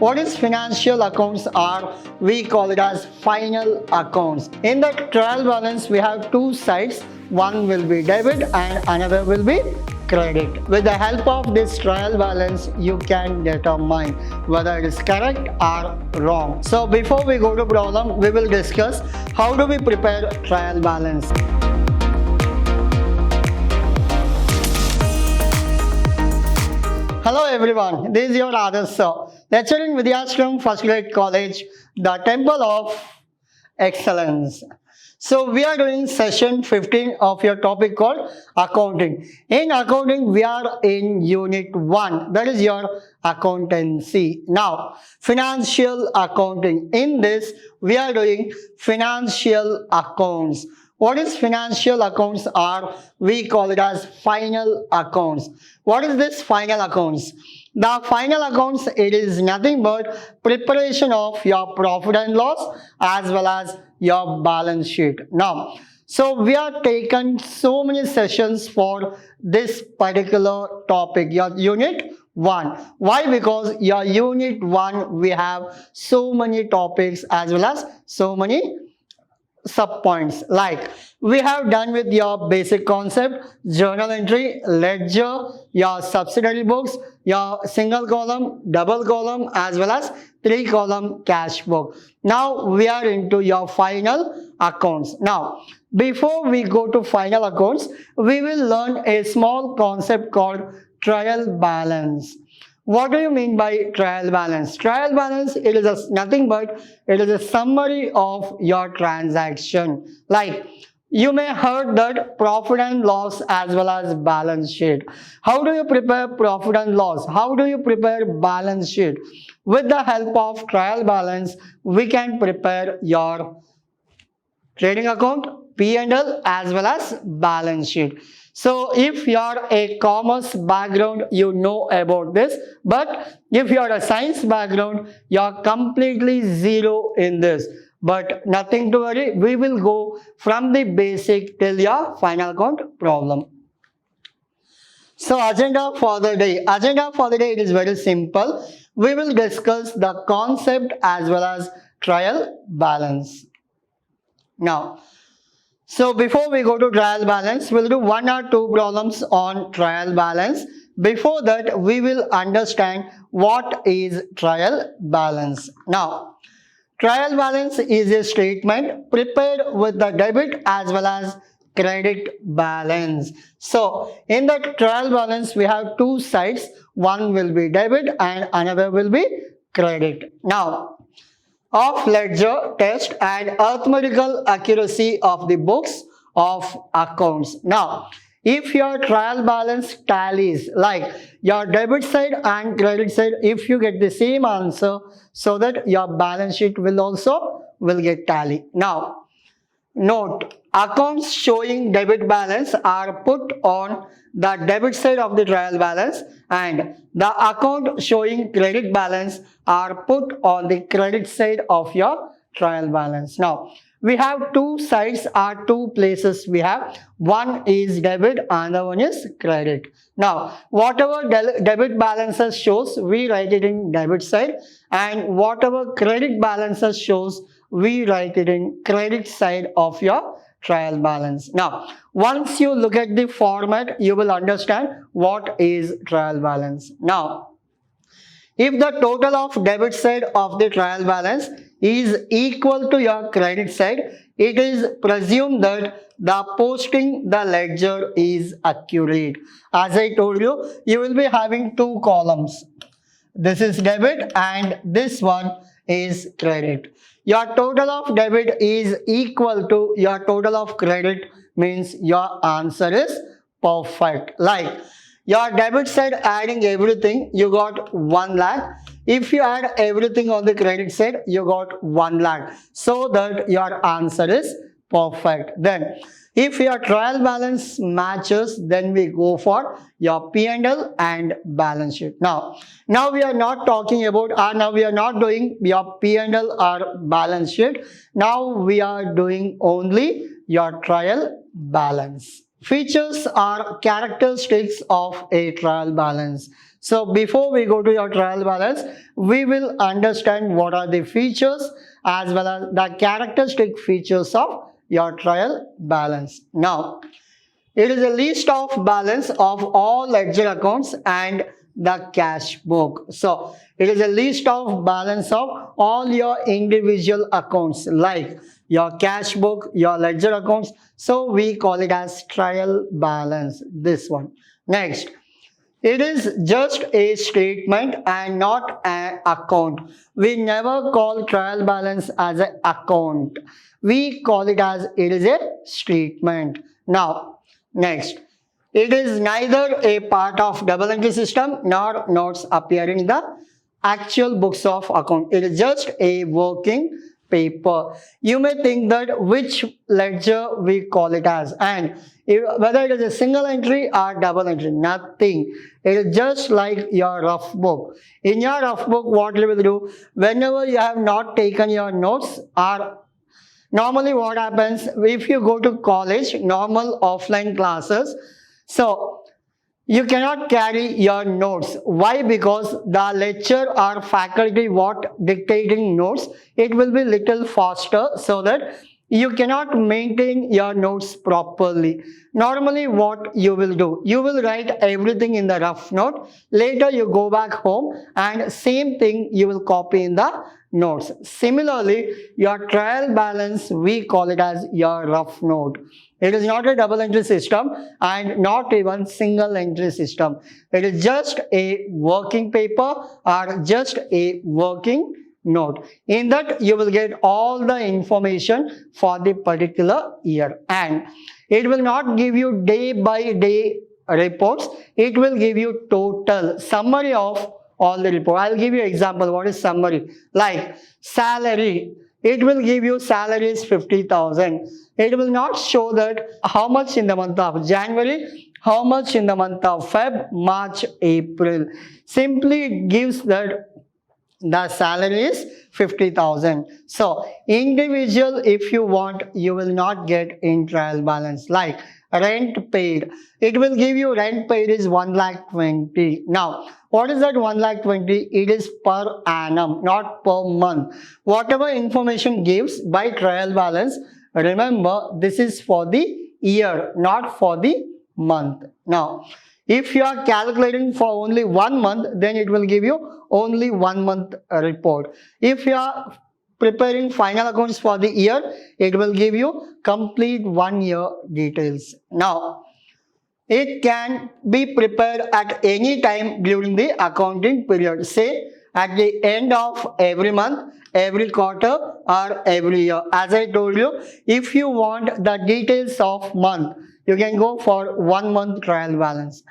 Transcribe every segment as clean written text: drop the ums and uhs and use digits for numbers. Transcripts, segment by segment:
What is financial accounts are, we call it as final accounts. In the trial balance, we have two sides. One will be debit and another will be credit. With the help of this trial balance, you can determine whether it is correct or wrong. So before we go to problem, we will discuss how do we prepare trial balance. Hello everyone, this is your Adarsh sir, lecturer in Vidhyaashram First Grade College, the Temple of Excellence. So we are doing session 15 of your topic called accounting. In accounting, we are in unit 1, that is your accountancy. Now, financial accounting. In this, we are doing financial accounts. What is financial accounts are, we call it as final accounts. What is this final accounts? The final accounts, it is nothing but preparation of your profit and loss as well as your balance sheet. Now, so we are taken so many sessions for this particular topic, your unit 1. Why? Because your unit 1, we have so many topics as well as so many subpoints. Like we have done with your basic concept, journal entry, ledger, your subsidiary books, your single column, double column as well as 3 column cash book. Now we are into your final accounts. Now before we go to final accounts, we will learn a small concept called trial balance. What do you mean by trial balance? Trial balance, it is nothing but it is a summary of your transaction. Like you may heard that profit and loss as well as balance sheet. How do you prepare profit and loss? How do you prepare balance sheet? With the help of trial balance, we can prepare your trading account, P&L as well as balance sheet. So if you are a commerce background, you know about this. But if you are a science background, you are completely zero in this. But nothing to worry, we will go from the basic till your final account problem. So agenda for the day. Agenda for the day, it is very simple. We will discuss the concept as well as trial balance. Now, so before we go to trial balance, we'll do 1 or 2 problems on trial balance. Before that, we will understand what is trial balance. Now, trial balance is a statement prepared with the debit as well as credit balance. So, in the trial balance, we have 2 sides. One will be debit and another will be credit. Now, of ledger, test and arithmetical accuracy of the books of accounts. Now, if your trial balance tallies, like your debit side and credit side, if you get the same answer, so that your balance sheet will get tally. Now, note, accounts showing debit balance are put on the debit side of the trial balance and the account showing credit balance are put on the credit side of your trial balance. Now, we have 2 sides or 2 places we have. One is debit, another one is credit. Now, whatever debit balances shows, we write it in debit side, and whatever credit balances shows, we write it in credit side of your trial balance. Now, once you look at the format, you will understand what is trial balance. Now, if the total of debit side of the trial balance is equal to your credit side, it is presumed that the posting the ledger is accurate. As I told you, you will be having 2 columns. This is debit and this one is credit. Your total of debit is equal to your total of credit, means your answer is perfect. Like your debit side adding everything, you got 1 lakh. If you add everything on the credit side, you got 1 lakh. So that your answer is perfect. Then if your trial balance matches, then we go for your P&L and balance sheet. Now we are not talking about, now we are not doing your P&L or balance sheet. Now we are doing only your trial balance. Features are characteristics of a trial balance. So before we go to your trial balance, we will understand what are the features as well as the characteristic features of your trial balance. Now, it is a list of balance of all ledger accounts and the cash book. So it is a list of balance of all your individual accounts like your cash book, your ledger accounts. So we call it as trial balance, this one. Next, it is just a statement and not an account. We never call trial balance as an account. We call it as it is a statement. Now, next, it is neither a part of double entry system nor notes appearing in the actual books of account. It is just a working paper. You may think that which ledger we call it as, and whether it is a single entry or double entry, nothing. It is just like your rough book. In your rough book, what you will do, whenever you have not taken your notes, or normally what happens if you go to college, normal offline classes, so you cannot carry your notes. Why? Because the lecturer or faculty what dictating notes, it will be little faster, so that you cannot maintain your notes properly. Normally what you will do, you will write everything in the rough note. Later you go back home and same thing you will copy in the notes. Similarly, your trial balance, we call it as your rough note. It is not a double entry system and not even single entry system. It is just a working paper or just a working note. In that you will get all the information for the particular year, and it will not give you day by day reports. It will give you total summary of all the report. I'll give you example. What is summary? Like salary. It will give you salary is 50,000. It will not show that how much in the month of January, how much in the month of Feb, March, April. Simply it gives that the salary is 50,000. So individual, if you want, you will not get in trial balance. Like rent paid, it will give you rent paid is 1,20,000. Now, what is that 1,20,000? It is per annum, not per month. Whatever information gives by trial balance, remember this is for the year, not for the month. Now, if you are calculating for only 1 month, then it will give you only 1 month report. If you are preparing final accounts for the year, it will give you complete 1 year details. Now, it can be prepared at any time during the accounting period. Say at the end of every month, every quarter or every year. As I told you, if you want the details of month, you can go for 1 month trial balance.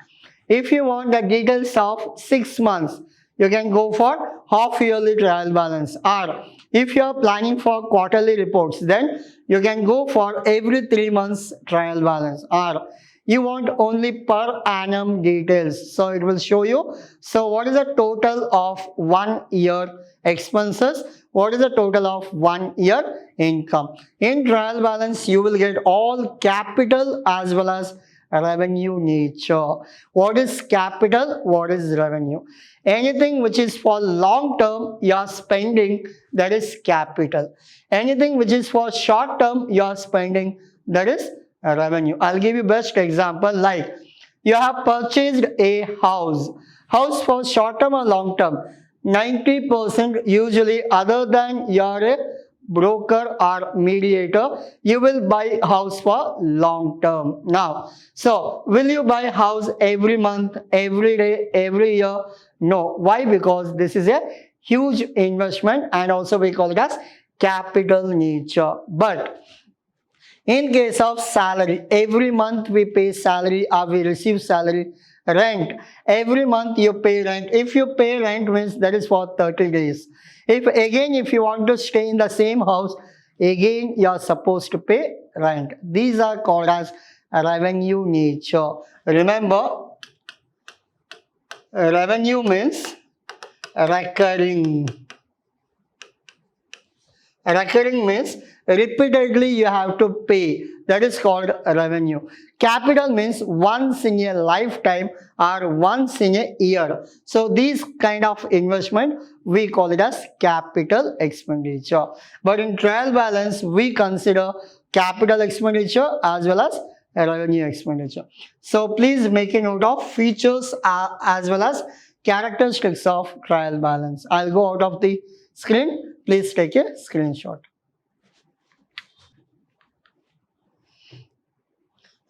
If you want the details of 6 months, you can go for half yearly trial balance. Or if you are planning for quarterly reports, then you can go for every 3 months trial balance. Or you want only per annum details, so it will show you. So what is the total of 1 year expenses? What is the total of 1 year income? In trial balance, you will get all capital as well as revenue nature. What is capital? What is revenue? Anything which is for long term you are spending, that is capital. Anything which is for short term you are spending, that is revenue. I'll give you best example, like you have purchased a house for short term or long term. 90% usually, other than you're a broker or mediator, you will buy house for long term. Now, so will you buy house every month, every day, every year? No. Why? Because this is a huge investment and also we call it as capital nature. But in case of salary, every month we pay salary or we receive salary. Rent, every month you pay rent. If you pay rent, means that is for 30 days. If you want to stay in the same house, again you are supposed to pay rent. These are called as revenue nature. Remember, revenue means recurring. Recurring means repeatedly you have to pay. That is called revenue. Capital means once in a lifetime or once in a year. So these kind of investment we call it as capital expenditure. But in trial balance we consider capital expenditure as well as revenue expenditure. So please make a note of features as well as characteristics of trial balance. I'll go out of the screen. Please take a screenshot.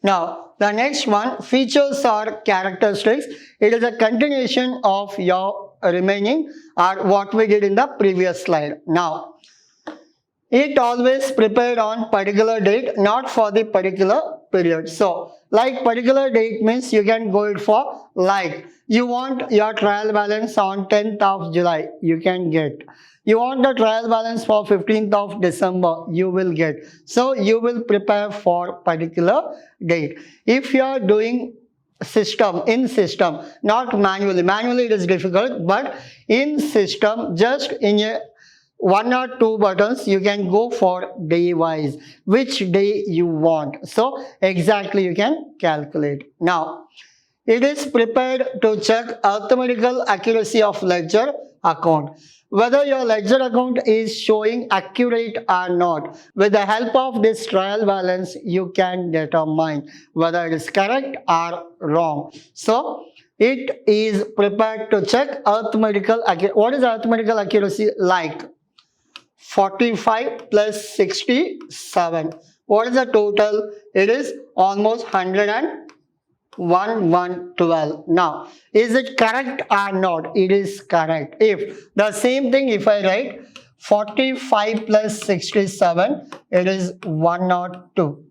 Now, the next one, features or characteristics. It is a continuation of your remaining or what we did in the previous slide. Now, it always prepared on particular date, not for the particular period. So, like particular date means you can go it for, like you want your trial balance on 10th of July, you can get. You want the trial balance for 15th of December, you will get. So you will prepare for particular date. If you are doing in system, not manually it is difficult, but in system, just in a 1 or 2 buttons, you can go for day wise, which day you want. So exactly you can calculate. Now, it is prepared to check arithmetical accuracy of ledger account. Whether your ledger account is showing accurate or not. With the help of this trial balance, you can determine whether it is correct or wrong. So, it is prepared to check arithmetical accuracy. What is arithmetical accuracy like? 45 plus 67. What is the total? It is almost 112. Now, is it correct or not? It is correct. If the same thing, if I write 45 plus 67, it is 102.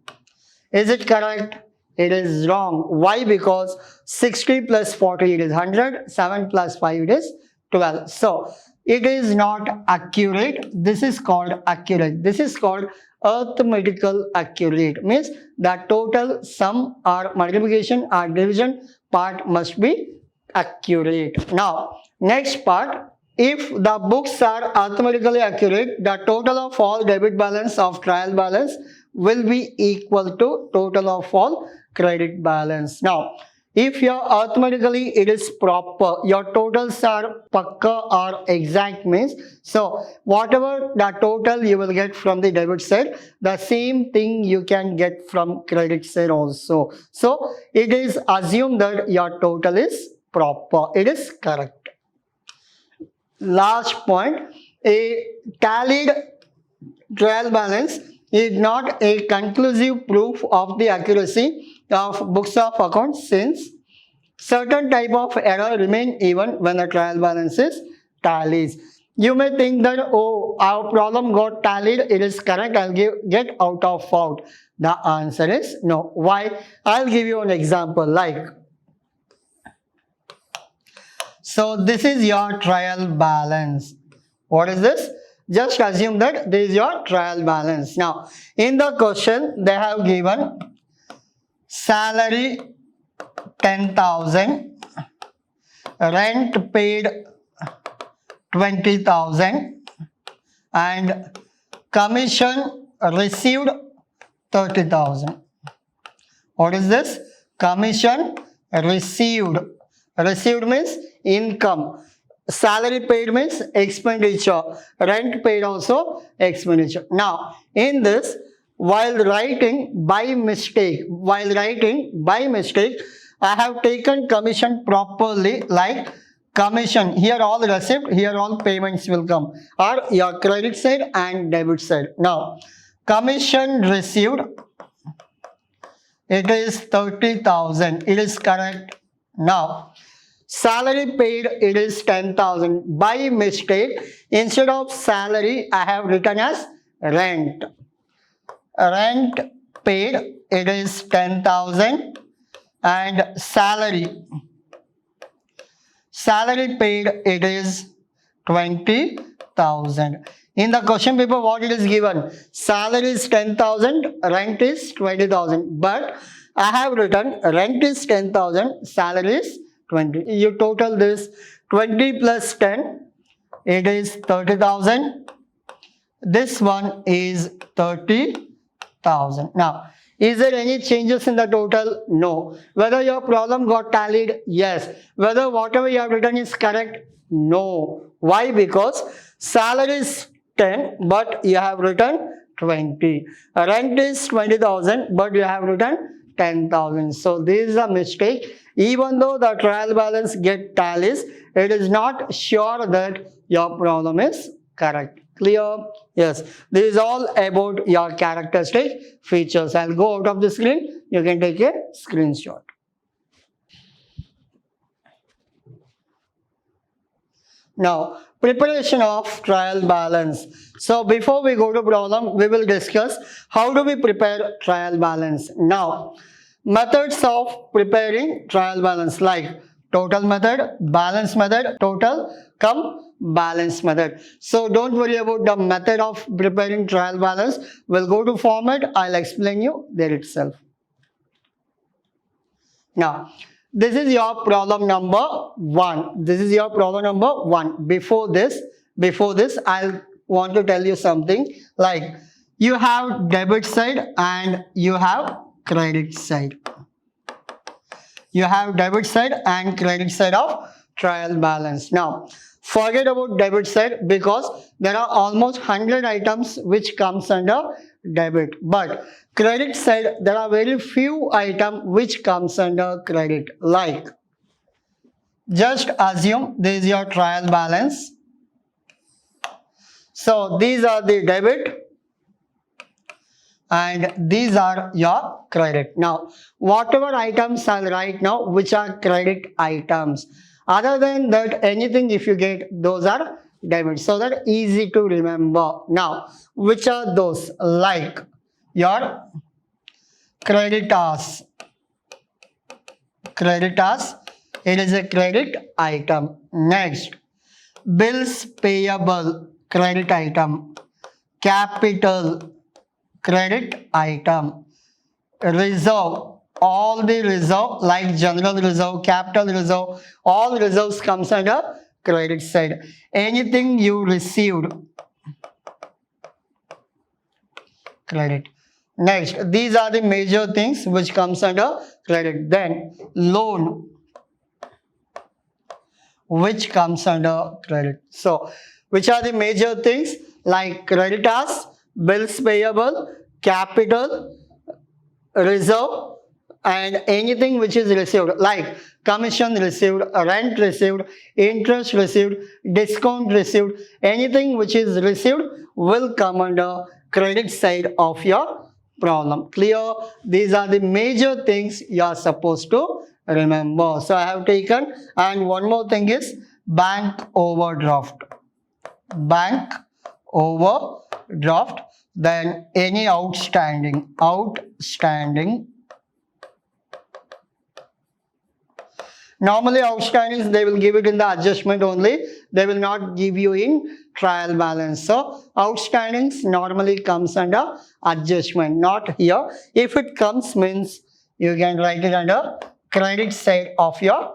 Is it correct? It is wrong. Why? Because 60 plus 40 it is 100, 7 plus 5 it is 12. So, it is not accurate. This is called accurate. This is called arithmetical accurate. Means the total sum or multiplication or division part must be accurate. Now, next part. If the books are arithmetically accurate, the total of all debit balance of trial balance will be equal to total of all credit balance. Now, if your arithmetically it is proper, your totals are pakka or exact means, so whatever the total you will get from the debit side, the same thing you can get from credit side also. So it is assumed that your total is proper, it is correct. Last point, a tallied trial balance is not a conclusive proof of the accuracy of books of accounts, since certain type of error remain even when the trial balance is tallied. You may think that, oh, our problem got tallied, it is correct, I'll get out of fault. The answer is no. Why? I'll give you an example. Like, so this is your trial balance. What is this? Just assume that this is your trial balance. Now, in the question, they have given salary 10,000, rent paid 20,000, and commission received 30,000. What is this? Commission received. Received means income. Salary paid means expenditure. Rent paid also expenditure. Now, in this, while writing by mistake, I have taken commission properly, like commission. Here all receipt, here all payments will come. Or your credit side and debit side. Now, commission received, it is 30,000. It is correct. Now, salary paid, it is 10,000. By mistake, instead of salary, I have written as rent. Rent paid, it is 10,000, and salary paid, it is 20,000. In the question paper, what it is given? Salary is 10,000, rent is 20,000. But I have written rent is 10,000, salary is 20. You total this 20 plus 10, it is 30,000. This one is 30,000. Now, Is there any changes in the total? No. Whether your problem got tallied? Yes. Whether whatever you have written is correct? No. Why? Because salary is 10 but you have written 20. Rent is 20,000 but you have written 10,000. So this is a mistake. Even though the trial balance get tallies, it is not sure that your problem is correct. Clear? Yes. This is all about your characteristic features. I'll go out of the screen. You can take a screenshot. Now, preparation of trial balance. So before we go to problem, we will discuss how do we prepare trial balance. Now, methods of preparing trial balance like total method, balance method, total come balance method. So don't worry about the method of preparing trial balance. We'll go to format. I'll explain you there itself. Now, this is your problem number 1. This is your problem number 1. Before this, I want to tell you something like you have debit side and you have credit side. You have debit side and credit side of trial balance. Now, forget about debit side because there are almost 100 items which comes under debit. But credit side, there are very few items which comes under credit. Like, just assume this is your trial balance. So these are the debit and these are your credit. Now, whatever items are right now, which are credit items. Other than that, anything if you get, those are debit. So that easy to remember. Now, which are those? Like your creditors. Creditors, it is a credit item. Next, bills payable, credit item. Capital, credit item. Reserve, all the reserve like general reserve, capital reserve, all reserves comes under credit side. Anything you received, credit. Next, these are the major things which comes under credit. Then loan, which comes under credit. So, which are the major things like creditors, bills payable, capital, reserve, and anything which is received like commission received, rent received, interest received, discount received, anything which is received will come under credit side of your problem. Clear? These are the major things you are supposed to remember. So I have taken, and one more thing is bank overdraft. Bank overdraft, then any outstanding. Normally outstandings, they will give it in the adjustment only. They will not give you in trial balance. So outstandings normally comes under adjustment, not here. If it comes means you can write it under credit side of your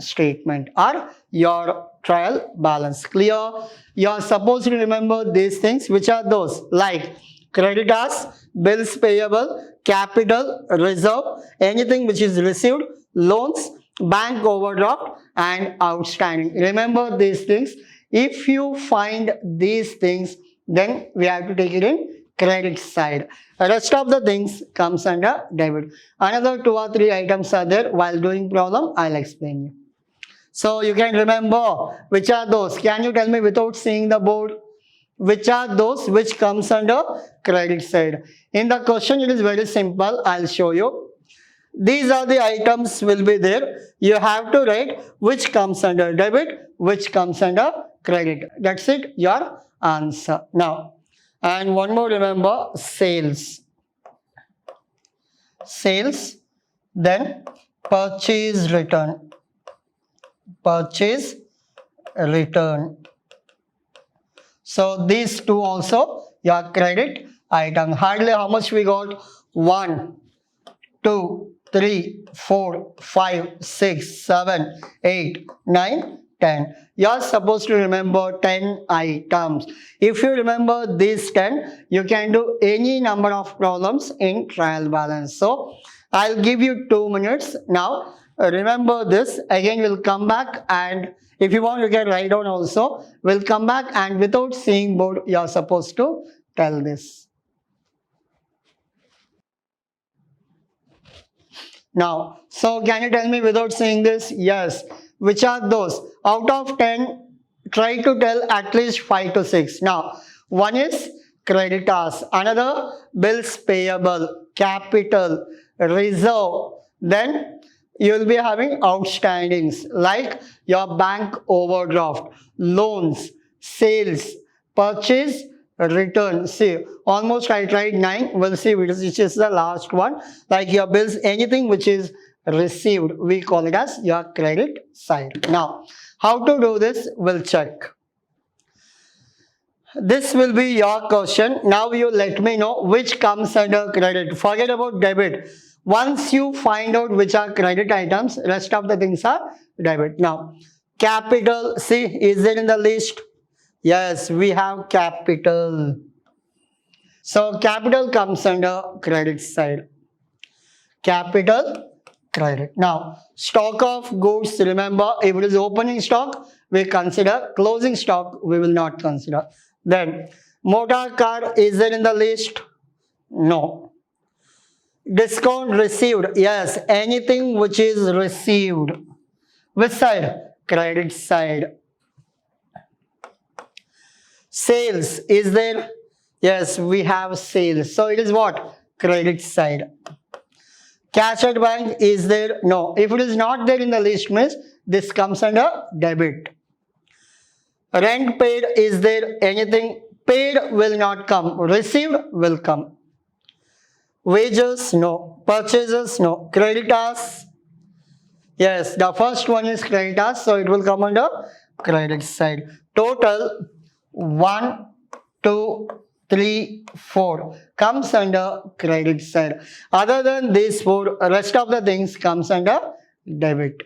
statement or your trial balance. Clear? You are supposed to remember these things. Which are those? Like creditors, bills payable, capital, reserve, anything which is received, loans, bank overdraft, and outstanding. Remember these things. If you find these things, then we have to take it in credit side. The rest of the things comes under debit. Another 2 or 3 items are there. While doing problem, I'll explain you. So you can remember which are those. Can you tell me without seeing the board? Which are those which comes under credit side? In the question, it is very simple. I'll show you. These are the items will be there. You have to write which comes under debit, which comes under credit. That's it, your answer. Now, and one more, remember, sales. Sales, then purchase return. Purchase return. So these two also your credit item. Hardly how much we got? 1, 2, 3, 4, 5, 6, 7, 8, 9, 10. You are supposed to remember 10 items. If you remember these 10, you can do any number of problems in trial balance. So, I'll give you 2 minutes. Now, remember this. Again, we'll come back, and if you want, you can write down also. We'll come back, and without seeing board, you are supposed to tell this. Now, so can you tell me without seeing this? Yes. Which are those? Out of 10, try to tell at least 5 to 6. Now, one is creditors, another bills payable, capital, reserve. Then you will be having outstandings like your bank overdraft, loans, sales, purchase, return. See, almost I tried 9. We'll see which is the last one. Like your bills, anything which is received, we call it as your credit side. Now, how to do this? We'll check. This will be your question. Now you let me know which comes under credit. Forget about debit. Once you find out which are credit items, rest of the things are debit. Now, capital, see, is it in the list? Yes, we have capital. So, capital comes under credit side. Capital, credit. Now, stock of goods, remember, if it is opening stock, we consider. Closing stock, we will not consider. Then, motor car, is it in the list? No. Discount received, yes, anything which is received. Which side? Credit side. Sales, is there? Yes, we have sales. So it is what? Credit side. Cash at bank, is there? No. If it is not there in the list, means this comes under debit. Rent paid, is there anything? Paid will not come. Received will come. Wages, no. Purchases, no. Creditors, yes, the first one is creditors, so it will come under credit side. Total 1, 2, 3, 4 comes under credit side. Other than these 4, rest of the things comes under debit.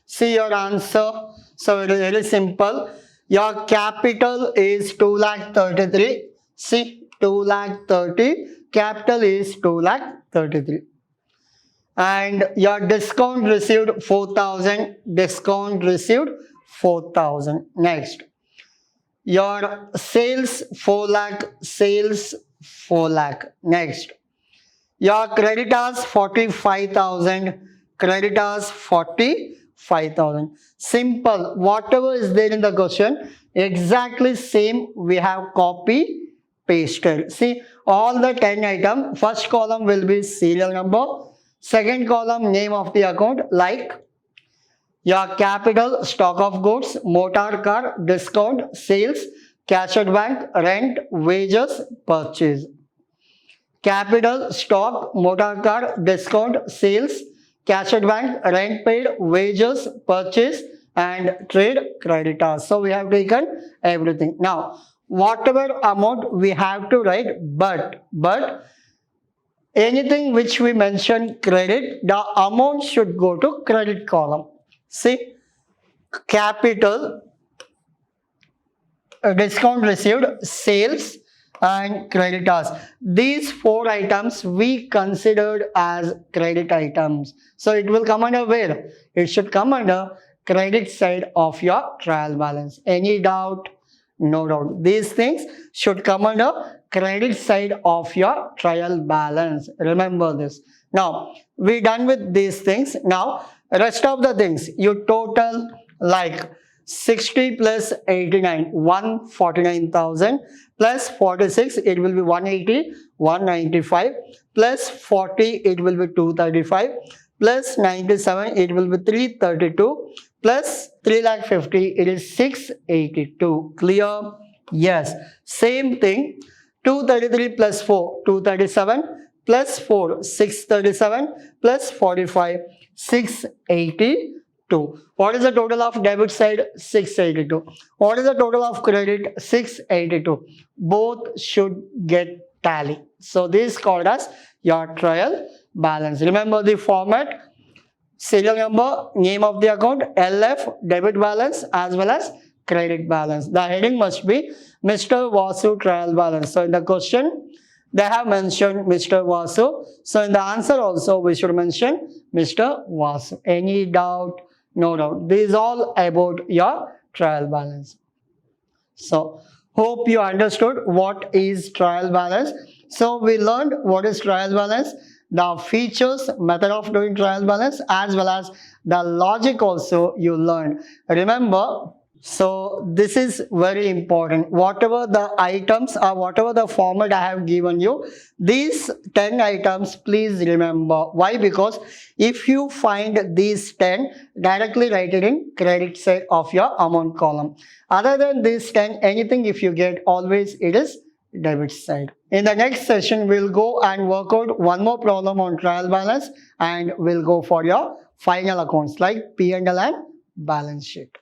See your answer. So it is very simple. Your capital is 2,33,000. See, 2,30,000. Capital is 2,33,000. And your discount received 4,000. Discount received 4,000. Next. Your sales 4 lakh. Sales 4 lakh. Next. Your creditors 45,000. Creditors 45,000. Simple. Whatever is there in the question, exactly same we have copy pasted. See, all the 10 items, first column will be serial number, second column name of the account, like your capital, stock of goods, motor car, discount, sales, cash at bank, rent, wages, purchase. Capital, stock, motor car, discount, sales, cash at bank, rent paid, wages, purchase, and trade creditors. So we have taken everything. Now, whatever amount we have to write, but anything which we mention credit, the amount should go to credit column. See, capital, discount received, sales, and creditors. These 4 items we considered as credit items. So it will come under where? It should come under credit side of your trial balance. Any doubt? No doubt. These things should come under credit side of your trial balance. Remember this. Now, we're done with these things. Now, rest of the things, you total like 60 plus 89, 149,000 plus 46, it will be 180, 195 plus 40, it will be 235 plus 97, it will be 332 plus 3,50,000, it is 682. Clear? Yes. Same thing. 233 plus 4, 237 plus 4, 637 plus 45, 682. What is the total of debit side? 682. What is the total of credit? 682. Both should get tally. So this is called as your trial balance. Remember the format. serial number, name of the account, LF, debit balance, as well as credit balance. The heading must be Mr. Vasu trial balance. So in the question, they have mentioned Mr. Vasu. So in the answer also, we should mention Mr. Vasu. Any doubt? No doubt. This is all about your trial balance. So hope you understood what is trial balance. So we learned what is trial balance, the features, method of doing trial balance, as well as the logic also you learned. Remember, so this is very important. Whatever the items or whatever the format I have given you, these 10 items, please remember. Why? Because if you find these 10, directly write it in credit side of your amount column. Other than this 10, anything if you get, always it is debit side. In the next session, we'll go and work out one more problem on trial balance, and we'll go for your final accounts like P&L and balance sheet.